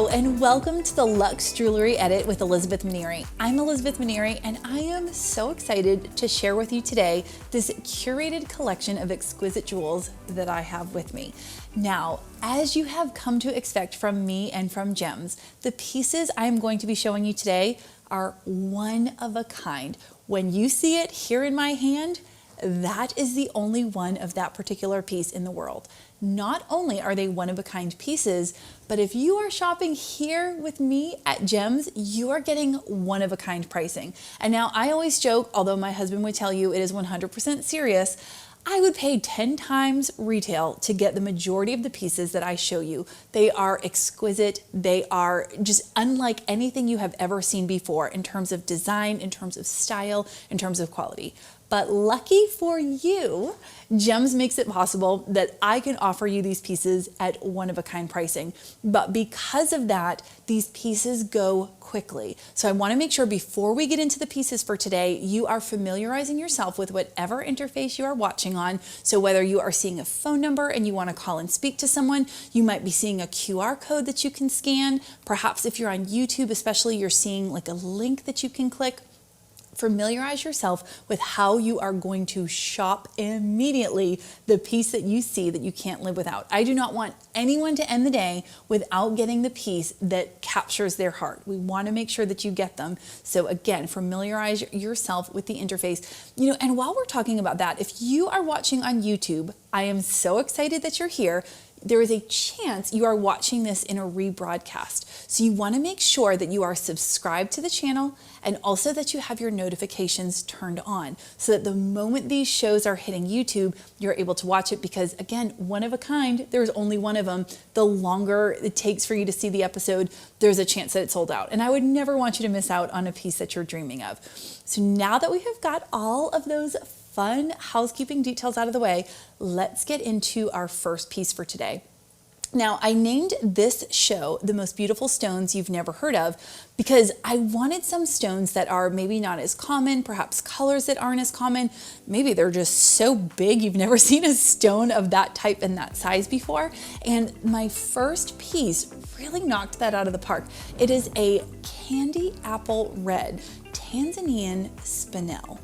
Hello and welcome to the Luxe Jewelry Edit with Elizabeth Minieri. I'm Elizabeth Minieri and I am so excited to share with you today this curated collection of exquisite jewels that I have with me. Now, as you have come to expect from me and from Gems, the pieces I am going to be showing you today are one of a kind. When you see it here in my hand, that is the only one of that particular piece in the world. Not only are they one-of-a-kind pieces, but if you are shopping here with me at Gems, you are getting one-of-a-kind pricing. And now I always joke, although my husband would tell you it is 100% serious, I would pay 10 times retail to get the majority of the pieces that I show you. They are exquisite. They are just unlike anything you have ever seen before in terms of design, in terms of style, in terms of quality. But lucky for you, Gems makes it possible that I can offer you these pieces at one-of-a-kind pricing. But because of that, these pieces go quickly. So I want to make sure before we get into the pieces for today, you are familiarizing yourself with whatever interface you are watching on. So whether you are seeing a phone number and you want to call and speak to someone, you might be seeing a QR code that you can scan. Perhaps if you're on YouTube, especially, you're seeing like a link that you can click. Familiarize yourself with how you are going to shop immediately the piece that you see that you can't live without. I do not want anyone to end the day without getting the piece that captures their heart. We want to make sure that you get them. So again, familiarize yourself with the interface. And while we're talking about that, if you are watching on YouTube, I am so excited that you're here. There is a chance you are watching this in a rebroadcast. So you want to make sure that you are subscribed to the channel and also that you have your notifications turned on so that the moment these shows are hitting YouTube, you're able to watch it because again, one of a kind, there's only one of them. The longer it takes for you to see the episode, there's a chance that it's sold out. And I would never want you to miss out on a piece that you're dreaming of. So now that we have got all of those fun housekeeping details out of the way, let's get into our first piece for today. Now, I named this show The Most Beautiful Stones You've Never Heard Of because I wanted some stones that are maybe not as common, perhaps colors that aren't as common. Maybe they're just so big you've never seen a stone of that type and that size before. And my first piece really knocked that out of the park. It is a candy apple red Tanzanian spinel.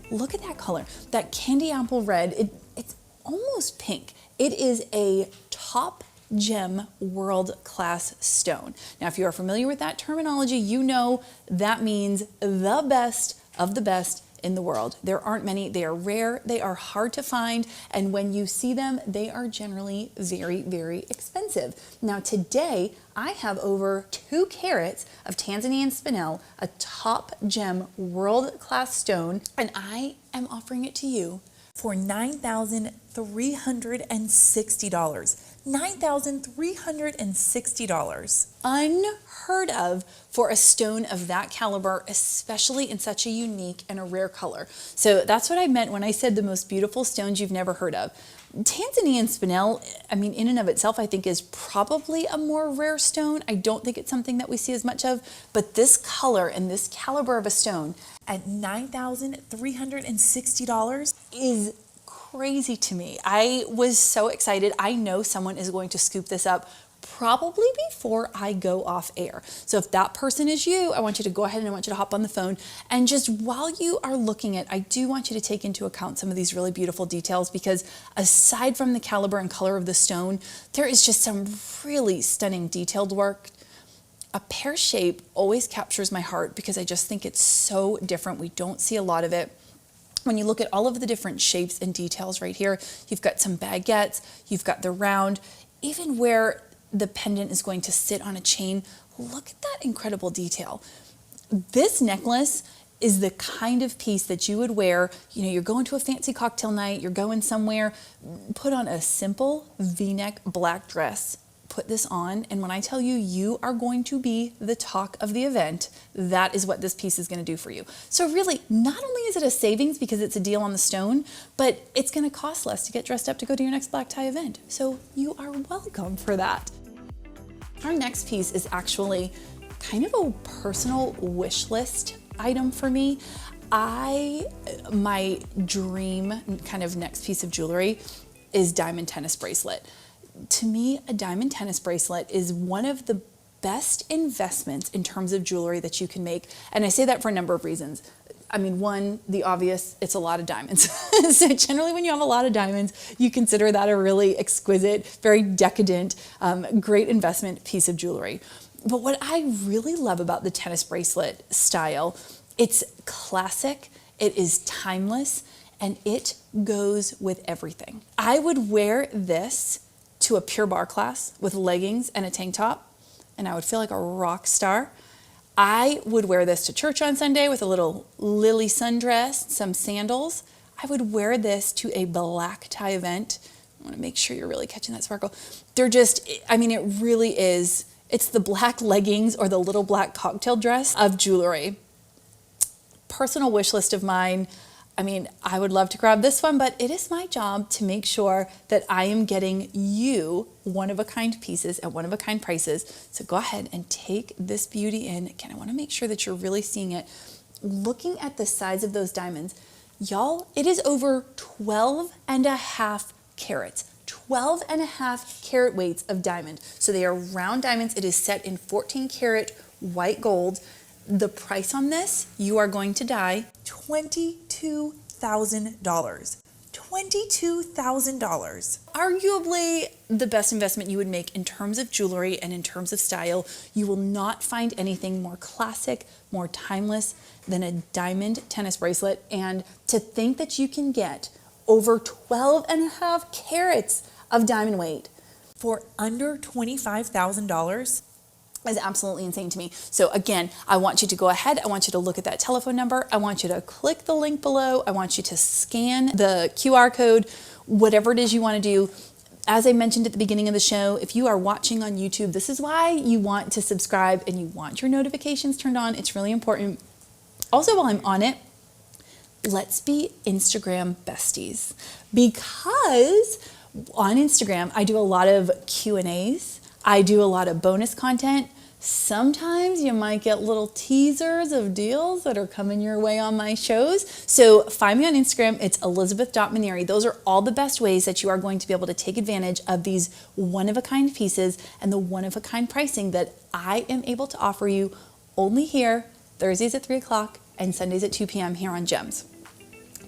Look at that color, that candy apple red. It's almost pink. It is a top gem world-class stone. Now, if you are familiar with that terminology, you know that means the best of the best in the world. There aren't many. They are rare. They are hard to find. And when you see them, they are generally very, very expensive. Now, today, I have over 2 carats of Tanzanian spinel, a top gem world-class stone, and I am offering it to you for $9,360. $9,360. Unheard of for a stone of that caliber, especially in such a unique and a rare color. So that's what I meant when I said the most beautiful stones you've never heard of. Tanzanian spinel, in and of itself, I think is probably a more rare stone. I don't think it's something that we see as much of, but this color and this caliber of a stone at $9,360 is crazy to me. I was so excited. I know someone is going to scoop this up probably before I go off air. So if that person is you, I want you to go ahead and I want you to hop on the phone. And just while you are looking at, I do want you to take into account some of these really beautiful details because aside from the caliber and color of the stone, there is just some really stunning detailed work. A pear shape always captures my heart because I just think it's so different. We don't see a lot of it. When you look at all of the different shapes and details right here, you've got some baguettes, you've got the round, even where the pendant is going to sit on a chain. Look at that incredible detail. This necklace is the kind of piece that you would wear, you're going to a fancy cocktail night, you're going somewhere, put on a simple V-neck black dress, put this on, and when I tell you, you are going to be the talk of the event, that is what this piece is going to do for you. So really, not only is it a savings because it's a deal on the stone, but it's going to cost less to get dressed up to go to your next black tie event. So you are welcome for that. Our next piece is actually kind of a personal wish list item for me. My dream kind of next piece of jewelry is diamond tennis bracelet. To me, a diamond tennis bracelet is one of the best investments in terms of jewelry that you can make. And I say that for a number of reasons. I mean, one, the obvious, it's a lot of diamonds. So generally when you have a lot of diamonds, you consider that a really exquisite, very decadent, great investment piece of jewelry. But what I really love about the tennis bracelet style, it's classic, it is timeless, and it goes with everything. I would wear this to a Pure Barre class with leggings and a tank top, and I would feel like a rock star. I would wear this to church on Sunday with a little lily sundress, some sandals. I would wear this to a black tie event. I want to make sure you're really catching that sparkle. They're just, I mean, it really is, it's the black leggings or the little black cocktail dress of jewelry. Personal wish list of mine. I mean, I would love to grab this one, but it is my job to make sure that I am getting you one-of-a-kind pieces at one-of-a-kind prices. So go ahead and take this beauty in. Again, I want to make sure that you're really seeing it. Looking at the size of those diamonds, y'all, it is over 12 and a half carats. 12 and a half carat weights of diamond. So they are round diamonds. It is set in 14 karat white gold. The price on this, you are going to die, $22,000. $22,000. Arguably the best investment you would make in terms of jewelry and in terms of style. You will not find anything more classic, more timeless than a diamond tennis bracelet. And to think that you can get over 12 and a half carats of diamond weight for under $25,000 is absolutely insane to me. So again, I want you to go ahead. I want you to look at that telephone number. I want you to click the link below. I want you to scan the QR code, whatever it is you want to do. As I mentioned at the beginning of the show, if you are watching on YouTube, this is why you want to subscribe and you want your notifications turned on. It's really important. Also, while I'm on it, let's be Instagram besties, because on Instagram, I do a lot of Q&As. I do a lot of bonus content. Sometimes you might get little teasers of deals that are coming your way on my shows. So find me on Instagram. It's elizabeth.minieri. Those are all the best ways that you are going to be able to take advantage of these one-of-a-kind pieces and the one-of-a-kind pricing that I am able to offer you only here, Thursdays at 3 o'clock and Sundays at 2 p.m. here on Gems.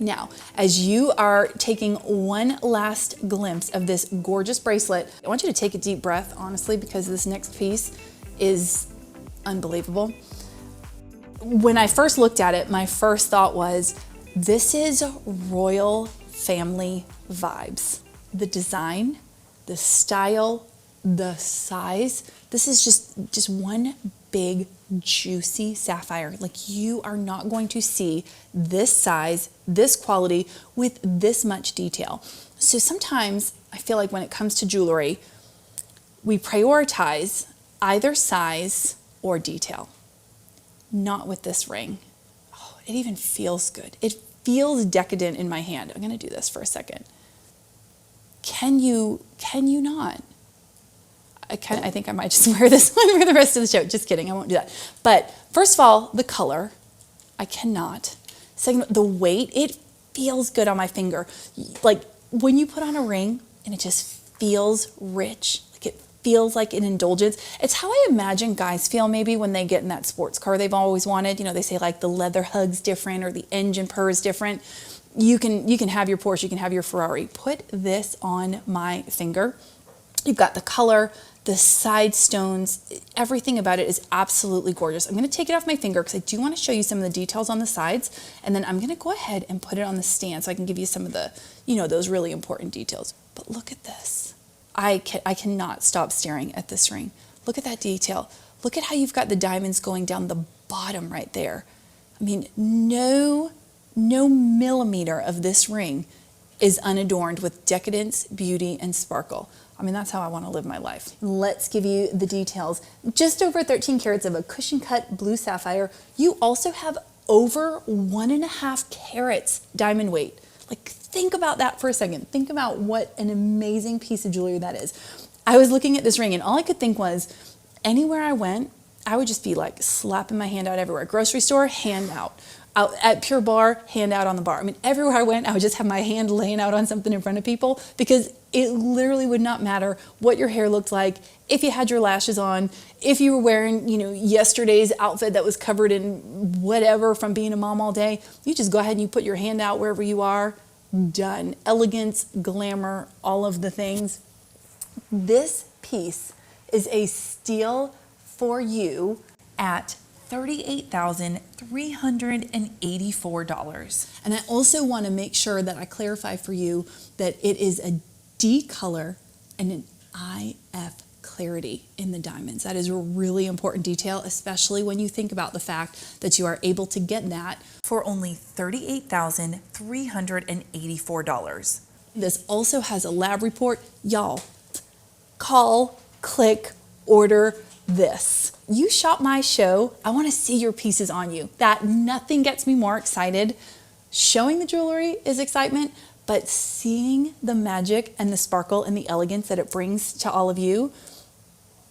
Now, as you are taking one last glimpse of this gorgeous bracelet, I want you to take a deep breath, honestly, because this next piece is unbelievable. When I first looked at it, my first thought was, this is royal family vibes. The design, the style, the size, this is just one big juicy sapphire. Like, you are not going to see this size, this quality with this much detail. So sometimes I feel like when it comes to jewelry, we prioritize either size or detail. Not with this ring. Oh, it even feels good. It feels decadent in my hand. I'm going to do this for a second. Can you not? I think I might just wear this one for the rest of the show. Just kidding, I won't do that. But first of all, the color, I cannot. Second, the weight, it feels good on my finger. Like when you put on a ring and it just feels rich, like it feels like an indulgence. It's how I imagine guys feel maybe when they get in that sports car they've always wanted. You know, they say like the leather hug's different or the engine purr is different. You can have your Porsche, you can have your Ferrari. Put this on my finger. You've got the color, the side stones, everything about it is absolutely gorgeous. I'm going to take it off my finger because I do want to show you some of the details on the sides, and then I'm going to go ahead and put it on the stand so I can give you some of the, those really important details. But look at this. I cannot stop staring at this ring. Look at that detail. Look at how you've got the diamonds going down the bottom right there. I mean, no millimeter of this ring is unadorned with decadence, beauty, and sparkle. I mean, that's how I want to live my life. Let's give you the details. Just over 13 carats of a cushion cut blue sapphire. You also have over 1.5 carats diamond weight. Like, think about that for a second. Think about what an amazing piece of jewelry that is. I was looking at this ring and all I could think was, anywhere I went, I would just be like slapping my hand out everywhere. Grocery store, hand out. Out at Pure Barre, hand out on the bar. I mean, everywhere I went, I would just have my hand laying out on something in front of people because it literally would not matter what your hair looked like, if you had your lashes on, if you were wearing, yesterday's outfit that was covered in whatever from being a mom all day. You just go ahead and you put your hand out wherever you are. Done. Elegance, glamour, all of the things. This piece is a steal for you at $38,384. And I also want to make sure that I clarify for you that it is a D color and an IF clarity in the diamonds. That is a really important detail, especially when you think about the fact that you are able to get that for only $38,384. This also has a lab report. Y'all, call, click, order this. You shop my show, I want to see your pieces on you. That nothing gets me more excited. Showing the jewelry is excitement, but seeing the magic and the sparkle and the elegance that it brings to all of you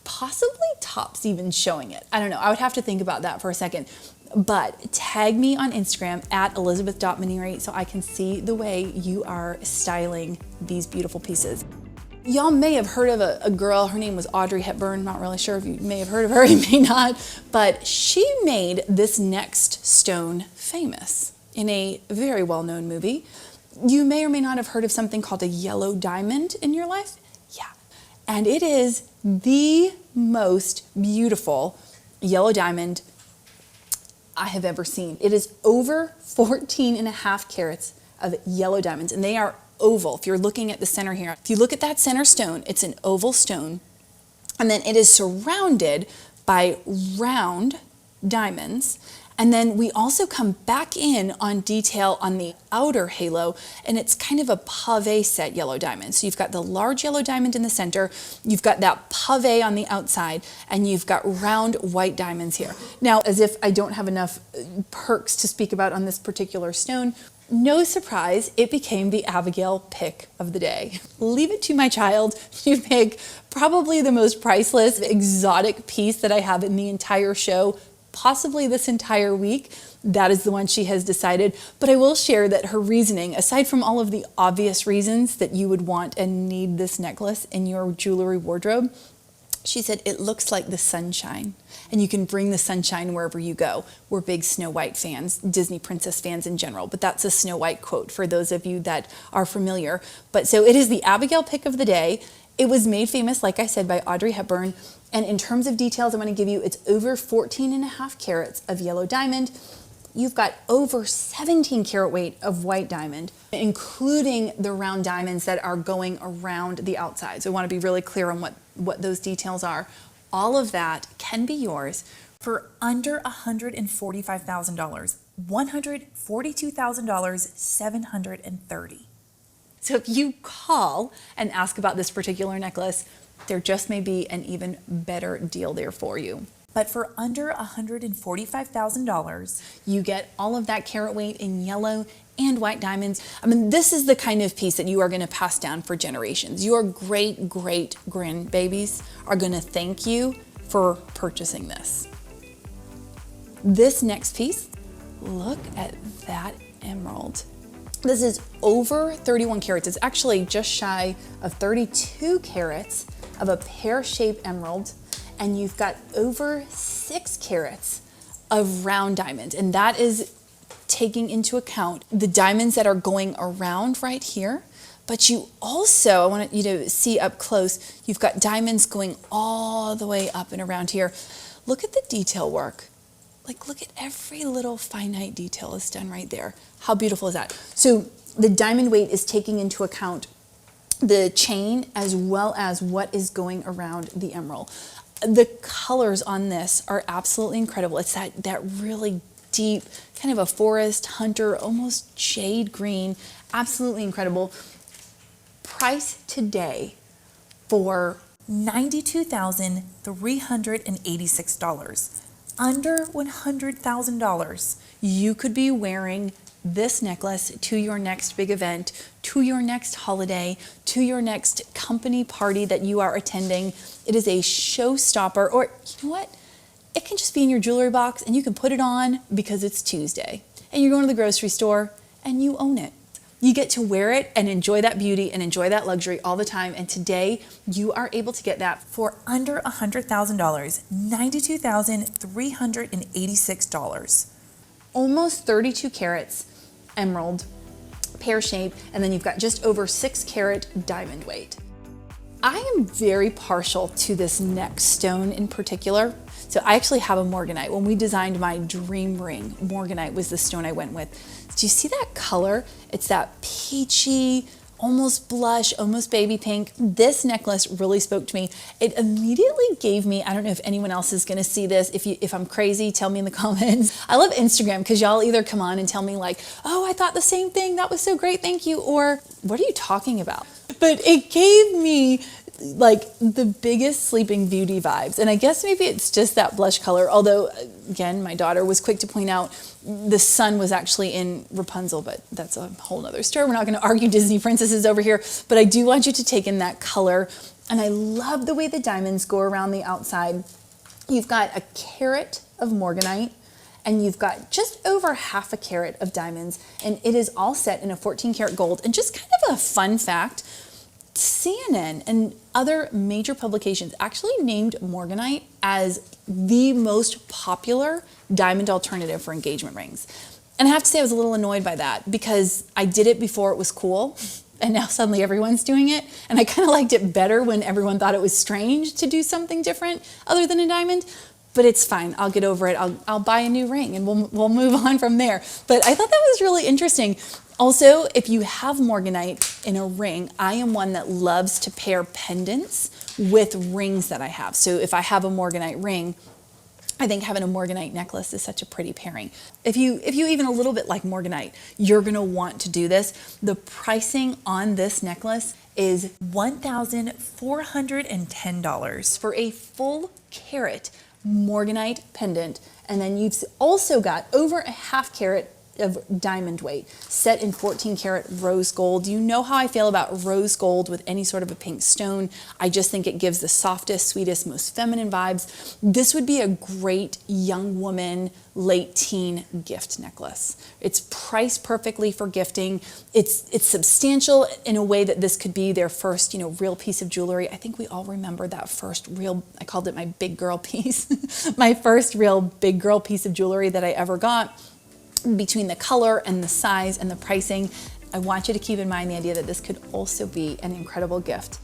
possibly tops even showing it. I don't know. I would have to think about that for a second. But tag me on Instagram at elizabeth.minieri so I can see the way you are styling these beautiful pieces. Y'all may have heard of a girl, her name was Audrey Hepburn. Not really sure if you may have heard of her, you may not, but she made this next stone famous in a very well-known movie. You may or may not have heard of something called a yellow diamond in your life. Yeah, and it is the most beautiful yellow diamond I have ever seen. It is over 14.5 carats of yellow diamonds, and they are oval. If you're looking at the center here, if you look at that center stone, it's an oval stone, and then it is surrounded by round diamonds. And then we also come back in on detail on the outer halo, and it's kind of a pave set yellow diamond. So you've got the large yellow diamond in the center, you've got that pave on the outside, and you've got round white diamonds here. Now, as if I don't have enough perks to speak about on this particular stone, no surprise, it became the Abigail pick of the day. Leave it to my child to pick probably the most priceless, exotic piece that I have in the entire show, possibly this entire week. That is the one she has decided. But I will share that her reasoning, aside from all of the obvious reasons that you would want and need this necklace in your jewelry wardrobe, she said it looks like the sunshine, and you can bring the sunshine wherever you go. We're big Snow White fans, Disney princess fans in general, but that's a Snow White quote for those of you that are familiar. But so it is the Abigail pick of the day. It was made famous, like I said, by Audrey Hepburn. And in terms of details, I'm going to give you, it's over 14.5 carats of yellow diamond. You've got over 17 karat weight of white diamond, including the round diamonds that are going around the outside. So I want to be really clear on what those details are. All of that can be yours for under $145,000, $142,730. So if you call and ask about this particular necklace, there just may be an even better deal there for you. But for under $145,000, you get all of that carat weight in yellow and white diamonds. I mean, this is the kind of piece that you are going to pass down for generations. Your great, great grandbabies are going to thank you for purchasing this. This next piece, look at that emerald. This is over 31 carats. It's actually just shy of 32 carats of a pear-shaped emerald. And you've got over 6 carats of round diamond. And that is taking into account the diamonds that are going around right here. But you also, I want you to see up close, you've got diamonds going all the way up and around here. Look at the detail work. Like, look at every little finite detail is done right there. How beautiful is that? So the diamond weight is taking into account the chain as well as what is going around the emerald. The colors on this are absolutely incredible. It's that really deep, kind of a forest hunter, almost jade green, absolutely incredible. Price today for $92,386, under $100,000. You could be wearing this necklace to your next big event, to your next holiday, to your next company party that you are attending. It is a showstopper, or you know what? It can just be in your jewelry box and you can put it on because it's Tuesday. and you're going to the grocery store and you own it. You get to wear it and enjoy that beauty and enjoy that luxury all the time. And today you are able to get that for under $100,000, $92,386. Almost 32 carats emerald, pear shape, and then you've got just over 6 carat diamond weight. I am very partial to this next stone in particular. So I actually have a morganite. When we designed my dream ring, morganite was the stone I went with. Do you see that color? It's that peachy, almost blush, almost baby pink. This necklace really spoke to me. It immediately gave me, I don't know if anyone else is gonna see this. If I'm crazy, tell me in the comments. I love Instagram because y'all either come on and tell me like, oh, I thought the same thing. That was so great, thank you. Or what are you talking about? But it gave me like the biggest Sleeping Beauty vibes. And I guess maybe it's just that blush color. Although again, my daughter was quick to point out the sun was actually in Rapunzel, but that's a whole nother story. We're not gonna argue Disney princesses over here, but I do want you to take in that color. And I love the way the diamonds go around the outside. You've got a carat of morganite, and you've got just over half a carat of diamonds, and it is all set in a 14 karat gold. And just kind of a fun fact, CNN and other major publications actually named morganite as the most popular diamond alternative for engagement rings. And I have to say I was a little annoyed by that because I did it before it was cool, and now suddenly everyone's doing it. And I kind of liked it better when everyone thought it was strange to do something different other than a diamond. But it's fine, I'll get over it. I'll buy a new ring and we'll move on from there. But I thought that was really interesting. Also, if you have morganite in a ring, I am one that loves to pair pendants with rings that I have. So if I have a morganite ring, I think having a morganite necklace is such a pretty pairing. If you even a little bit like morganite, you're gonna want to do this. The pricing on this necklace is $1,410 for a full carat morganite pendant. And then you've also got over a half carat of diamond weight set in 14 karat rose gold. You know how I feel about rose gold with any sort of a pink stone. I just think it gives the softest, sweetest, most feminine vibes. This would be a great young woman, late teen gift necklace. It's priced perfectly for gifting. It's substantial in a way that this could be their first, real piece of jewelry. I think we all remember that first real, I called it my big girl piece, my first real big girl piece of jewelry that I ever got. Between the color and the size and the pricing, I want you to keep in mind the idea that this could also be an incredible gift.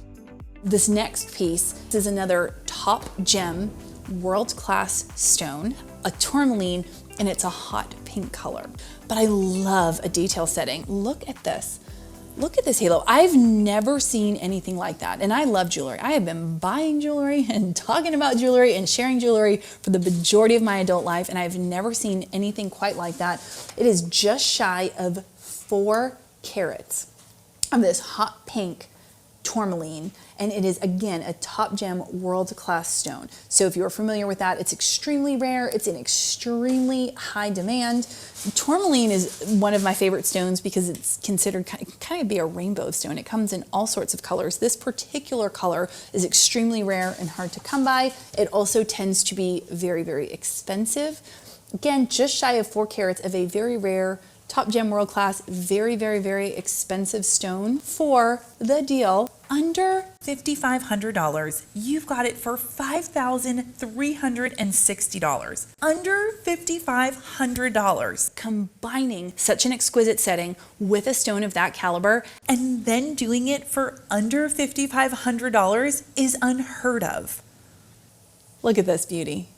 This next piece is another top gem, world-class stone, a tourmaline, and it's a hot pink color. But I love a detail setting. Look at this. Look at this halo. I've never seen anything like that. And I love jewelry. I have been buying jewelry and talking about jewelry and sharing jewelry for the majority of my adult life, and I've never seen anything quite like that. It is just shy of 4 carats of this hot pink tourmaline, and it is again a top gem world-class stone. So if you're familiar with that, it's extremely rare, it's in extremely high demand. Tourmaline is one of my favorite stones because it's considered kind of be a rainbow stone. It comes in all sorts of colors. This particular color is extremely rare and hard to come by. It also tends to be very, very expensive. Again, just shy of 4 carats of a very rare top gem world class, very, very, very expensive stone for the deal under $5,500. You've got it for $5,360. Under $5,500. Combining such an exquisite setting with a stone of that caliber and then doing it for under $5,500 is unheard of. Look at this beauty.